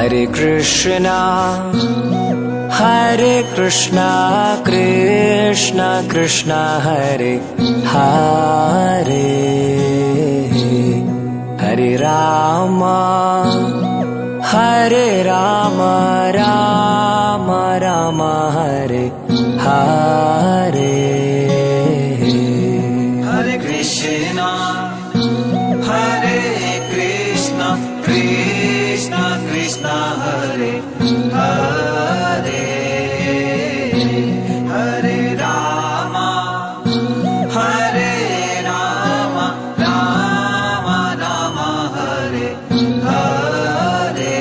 Hare Krishna Krishna Krishna Hare Hare Hare Rama Rama Rama Hare Hare Hare Krishna Krishna Krishna Hare Hare Hare Rama Rama Rama Hare Hare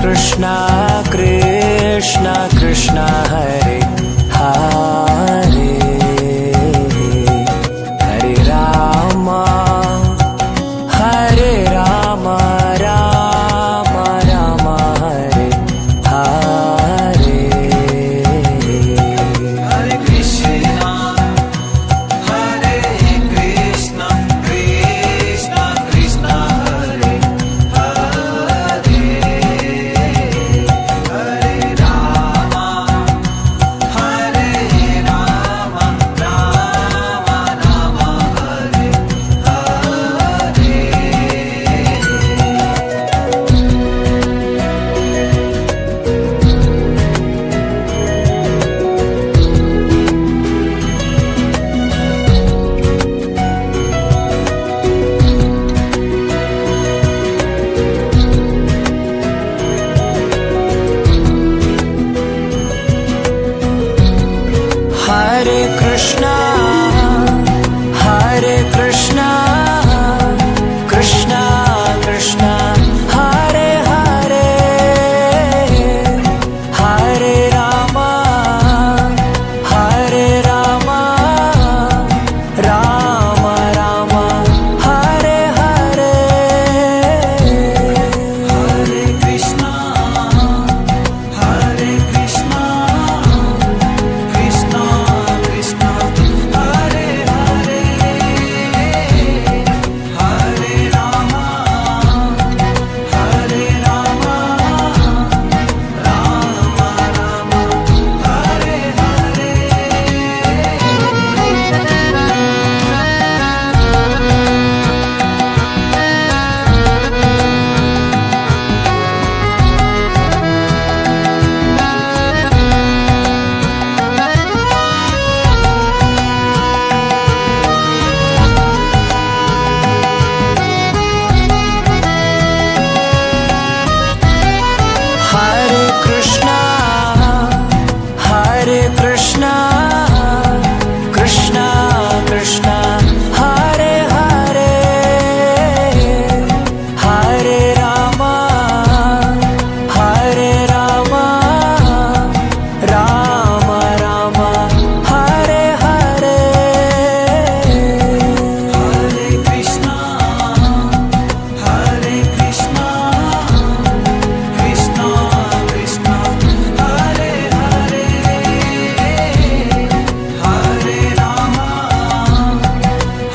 Krishna Krishna Krishna Hare Hare Hare Rama Rama Rama Hare Hare Hare Krishna Krishna Krishna Hare Hare Hare Rama Rama Rama Hare Hare Hare Krishna Krishna Krishna Hare Hare Hare Rama Rama Rama Hare Hare Hare Krishna Krishna Krishna Hare Hare Hare Rama Rama Rama Hare Hare Hare Krishna Krishna Krishna Hare Hare Hare Rama Rama Rama Hare Hare Hare Krishna Krishna Krishna Hare Hare Hare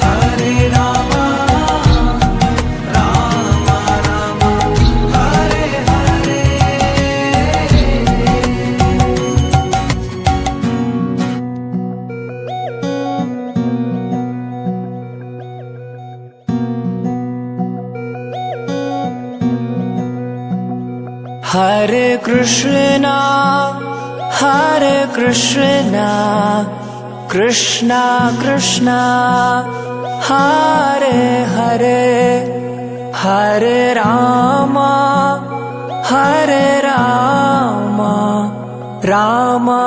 Rama Rama Rama Hare Hare Hare Krishna Krishna Krishna Hare Hare Hare Rama Rama Rama